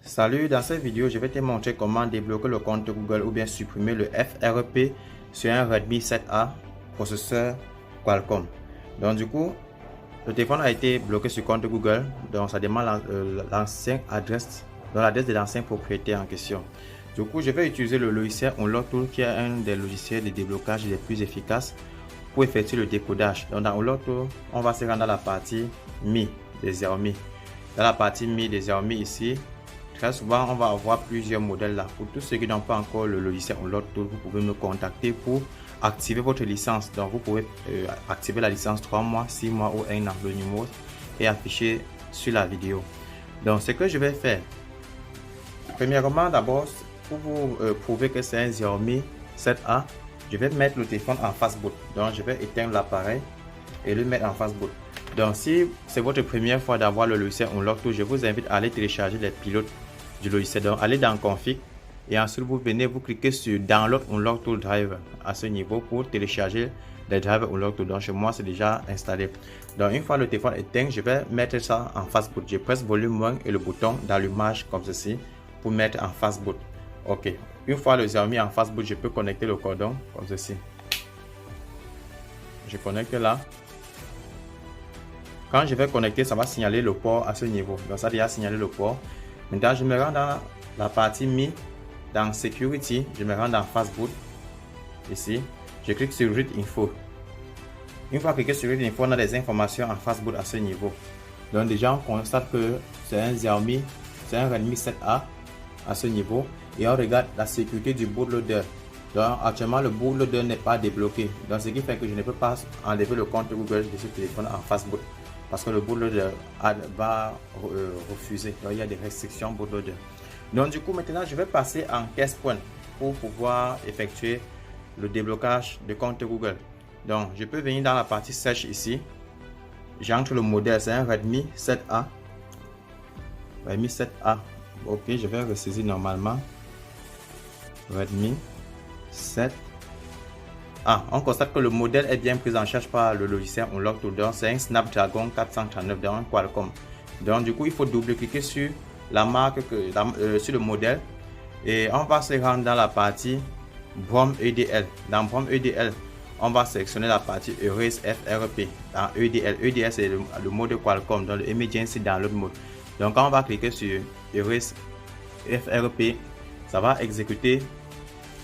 Salut, dans cette vidéo, je vais te montrer comment débloquer le compte Google ou bien supprimer le FRP sur un Redmi 7A processeur Qualcomm. Donc du coup, le téléphone a été bloqué sur compte Google, donc ça demande l'ancienne adresse, dans l'adresse de l'ancien propriétaire en question. Du coup, je vais utiliser le logiciel Unlock Tool qui est un des logiciels de déblocage les plus efficaces pour effectuer le décodage. Donc dans Unlock Tool, on va se rendre dans la partie Mi des Xiaomi. Dans la partie Mi des Xiaomi ici, très souvent, on va avoir plusieurs modèles là. Pour tous ceux qui n'ont pas encore le logiciel Unlock Tool, vous pouvez me contacter pour activer votre licence. Donc, vous pouvez activer la licence 3 mois, 6 mois ou 1 an. Le numéro est affiché sur la vidéo. Donc, ce que je vais faire, premièrement, d'abord, pour vous prouver que c'est un Xiaomi 7A, je vais mettre le téléphone en face boot. Donc, je vais éteindre l'appareil et le mettre en face boot. Donc, si c'est votre première fois d'avoir le logiciel Unlock Tool, je vous invite à aller télécharger les pilotes du logiciel. Donc, allez dans Config et ensuite vous venez, vous cliquez sur Download Unlock Tool Driver à ce niveau pour télécharger les drivers Unlock Tool. Donc, chez moi, c'est déjà installé. Donc, une fois le téléphone éteint, je vais mettre ça en face boot. Je presse volume 1 et le bouton d'allumage comme ceci pour mettre en face boot. Ok. Une fois le Xiaomi en face boot, je peux connecter le cordon comme ceci. Je connecte là. Quand je vais connecter, ça va signaler le port à ce niveau. Donc, ça a déjà signalé le port. Maintenant, je me rends dans la partie Mi, dans Security, je me rends dans Fastboot. Ici, je clique sur Read Info. Une fois cliqué sur Read Info, on a des informations en Fastboot à ce niveau. Donc, déjà, on constate que c'est un Xiaomi, c'est un Redmi 7A à ce niveau. Et on regarde la sécurité du bootloader. Donc, actuellement, le bootloader n'est pas débloqué. Donc, ce qui fait que je ne peux pas enlever le compte Google de ce téléphone en Fastboot. Parce que le bootloader va refuser. Donc, il y a des restrictions bootloader. Donc, du coup, maintenant, je vais passer en test point pour pouvoir effectuer le déblocage de compte Google. Donc, je peux venir dans la partie Search ici. J'entre le modèle, c'est un Redmi 7A. Redmi 7A. Ok, je vais ressaisir normalement. Redmi 7. On constate que le modèle est bien pris en charge par le logiciel Unlock Tool. C'est un Snapdragon 439 dans un Qualcomm. Donc du coup, il faut double-cliquer sur la marque, sur le modèle. Et on va se rendre dans la partie BROM EDL. Dans BROM EDL, on va sélectionner la partie Erase FRP. Dans EDL, EDL c'est le mode Qualcomm, dans le Emergency Download Mode. Donc quand on va cliquer sur Erase FRP, ça va exécuter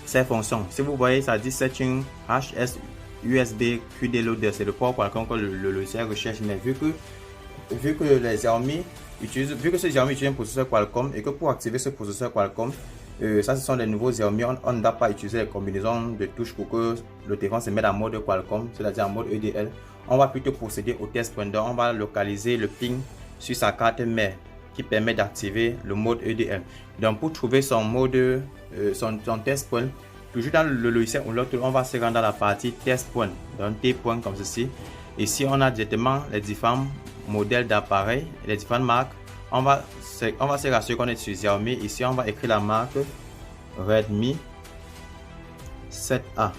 ces fonctions. Si vous voyez, ça dit Setting HS USB QD Loader, c'est le port Qualcomm que le logiciel recherche. Mais vu que les Xiaomi utilisent, vu que ce Xiaomi utilise un processeur Qualcomm et que pour activer ce processeur Qualcomm, ça ce sont les nouveaux Xiaomi, on ne doit pas utiliser les combinaisons de touches pour que le téléphone se mette en mode Qualcomm, c'est-à-dire en mode EDL. On va plutôt procéder au test point. Donc on va localiser le ping sur sa carte mère qui permet d'activer le mode EDL. Donc pour trouver son mode, son test point, toujours dans le logiciel Unlock Tool, on va se rendre dans la partie test point, donc T point comme ceci. Ici on a directement les différents modèles d'appareils, les différentes marques. On va se rassurer qu'on est sur Xiaomi. Ici on va écrire la marque Redmi 7A.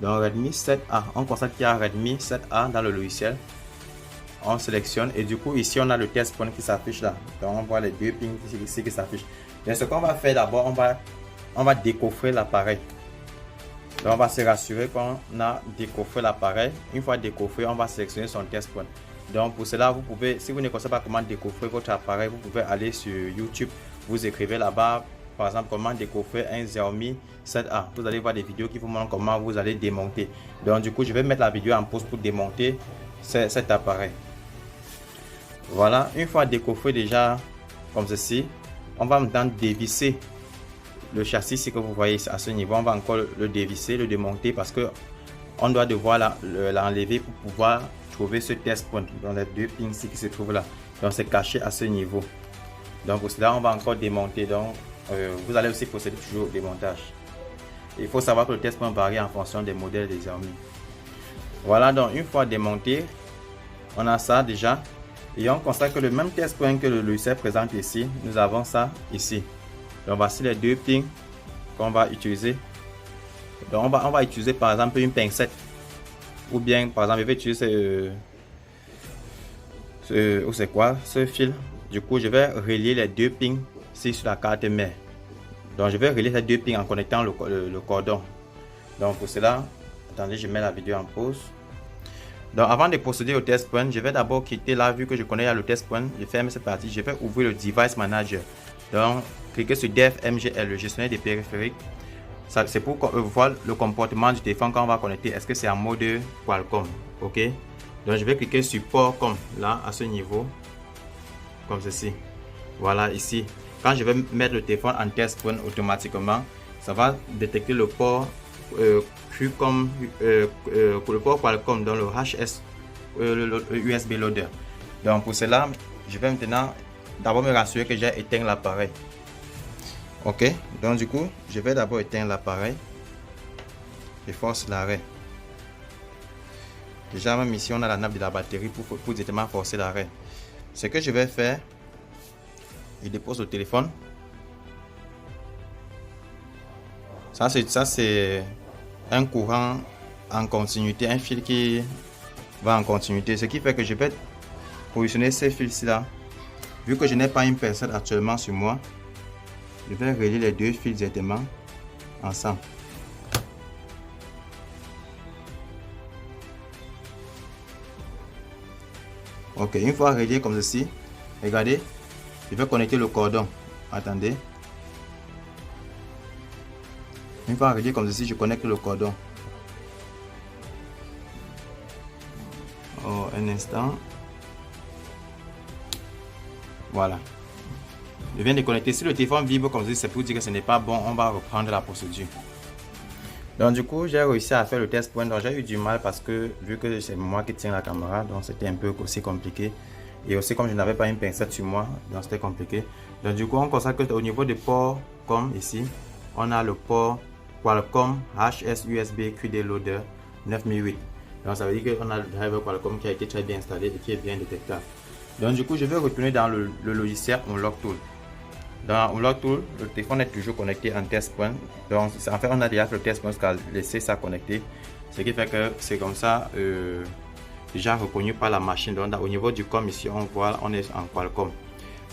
Donc Redmi 7A, on constate qu'il y a Redmi 7A dans le logiciel. On sélectionne et du coup ici on a le test point qui s'affiche là. Donc on voit les deux pings ici qui s'affichent. Donc ce qu'on va faire d'abord, on va décoffrer l'appareil. Donc on va se rassurer qu'on a décoffré l'appareil. Une fois décoffré, on va sélectionner son test point. Donc pour cela, vous pouvez, si vous ne connaissez pas comment décoffrer votre appareil, vous pouvez aller sur YouTube, vous écrivez là-bas par exemple comment décoffrer un Xiaomi 7A. Vous allez voir des vidéos qui vous montrent comment vous allez démonter. Donc du coup je vais mettre la vidéo en pause pour démonter cet appareil. Voilà, une fois décoffré déjà comme ceci, on va maintenant dévisser le châssis. Si que vous voyez à ce niveau, on va encore le dévisser, le démonter parce que on doit devoir l'enlever pour pouvoir trouver ce test point dans les deux pins qui se trouvent là. Donc c'est caché à ce niveau. Donc pour cela, on va encore démonter. Donc vous allez aussi procéder toujours au démontage. Il faut savoir que le test point varie en fonction des modèles des Xiaomi. Voilà, donc une fois démonté, on a ça déjà. Et on constate que le même test point que le logiciel présente ici, nous avons ça ici. Donc voici les deux pins qu'on va utiliser. Donc on va utiliser par exemple une pincette. Ou bien par exemple je vais utiliser ce fil. Du coup, je vais relier les deux pins ici sur la carte mère. Donc, je vais relier ces deux pins en connectant le cordon. Donc, pour cela, attendez, je mets la vidéo en pause. Donc, avant de procéder au test point, je vais d'abord quitter là, vu que je connais le test point. Je ferme cette partie. Je vais ouvrir le Device Manager. Donc, cliquez sur Dev MGL, le gestionnaire des périphériques. C'est pour voir le comportement du téléphone quand on va connecter. Est-ce que c'est en mode Qualcomm? Ok. Donc, je vais cliquer sur port comme là, à ce niveau. Comme ceci. Voilà, ici. Quand je vais mettre le téléphone en test point automatiquement, ça va détecter le port Qcom, le port Qualcomm dans le HS, le USB loader. Donc pour cela, je vais maintenant d'abord me rassurer que j'ai éteint l'appareil. Ok, donc du coup, je vais d'abord éteindre l'appareil. Je force l'arrêt. Déjà, même ici, on a la nappe de la batterie pour directement forcer l'arrêt. Ce que je vais faire, je dépose le téléphone. Ça c'est un courant en continuité, un fil qui va en continuité. Ce qui fait que je vais positionner ces fils là. Vu que je n'ai pas une pincette actuellement sur moi, je vais relier les deux fils directement ensemble. Ok, une fois relié comme ceci, regardez, je vais connecter le cordon. Attendez. Une fois relié comme ceci, je connecte le cordon. Oh, un instant. Voilà. Je viens de connecter. Si le téléphone vibre comme ceci, c'est pour dire que ce n'est pas bon. On va reprendre la procédure. Donc du coup, j'ai réussi à faire le test point. Donc j'ai eu du mal parce que vu que c'est moi qui tiens la caméra, donc c'était un peu aussi compliqué. Et aussi comme je n'avais pas une pincette sur moi, donc c'était compliqué. Donc du coup, on constate que au niveau des ports, comme ici, on a le port Qualcomm HS USB QD Loader 9008. Donc ça veut dire qu'on a le driver Qualcomm qui a été très bien installé et qui est bien détectable. Donc du coup, je vais retourner dans le logiciel Unlock Tool. Dans Unlock Tool, le téléphone est toujours connecté en test point. Donc en fait, on a déjà fait le test point jusqu'à laisser ça connecter. Ce qui fait que c'est comme ça déjà reconnu par la machine. Donc au niveau du com ici, on voit on est en Qualcomm.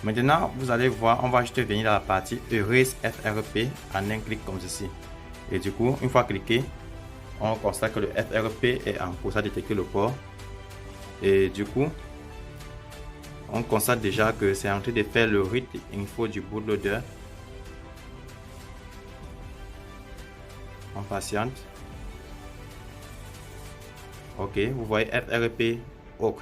Maintenant, vous allez voir, on va juste venir dans la partie Erase FRP en un clic comme ceci. Et du coup, une fois cliqué, on constate que le FRP est en cours à détecter le port. Et du coup, on constate déjà que c'est en train de faire le read info du bootloader. On patiente. Ok, vous voyez FRP OK.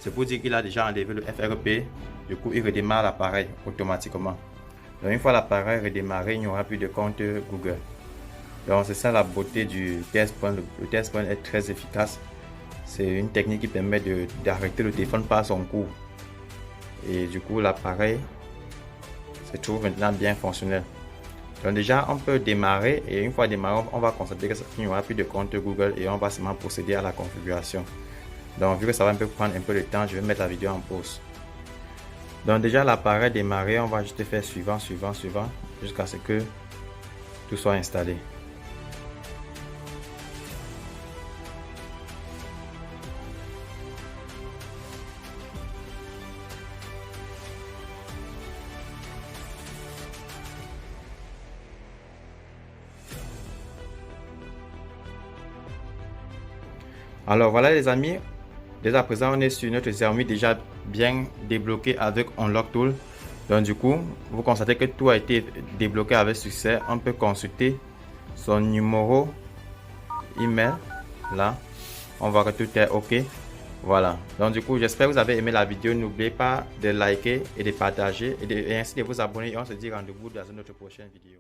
C'est pour dire qu'il a déjà enlevé le FRP. Du coup, il redémarre l'appareil automatiquement. Donc, une fois l'appareil redémarré, il n'y aura plus de compte Google. Donc, c'est ça la beauté du test point. Le test point est très efficace. C'est une technique qui permet d'arrêter le téléphone par son cours. Et du coup, l'appareil se trouve maintenant bien fonctionnel. Donc déjà, on peut démarrer et une fois démarré, on va constater qu'il n'y aura plus de compte Google et on va seulement procéder à la configuration. Donc vu que ça va prendre un peu de temps, je vais mettre la vidéo en pause. Donc déjà, l'appareil démarré, on va juste faire suivant jusqu'à ce que tout soit installé. Alors voilà les amis, dès à présent on est sur notre Xiaomi déjà bien débloqué avec Unlock Tool. Donc du coup, vous constatez que tout a été débloqué avec succès. On peut consulter son numéro email là. On voit que tout est OK. Voilà. Donc du coup, j'espère que vous avez aimé la vidéo. N'oubliez pas de liker et de partager et ainsi de vous abonner. Et on se dit rendez-vous dans une autre prochaine vidéo.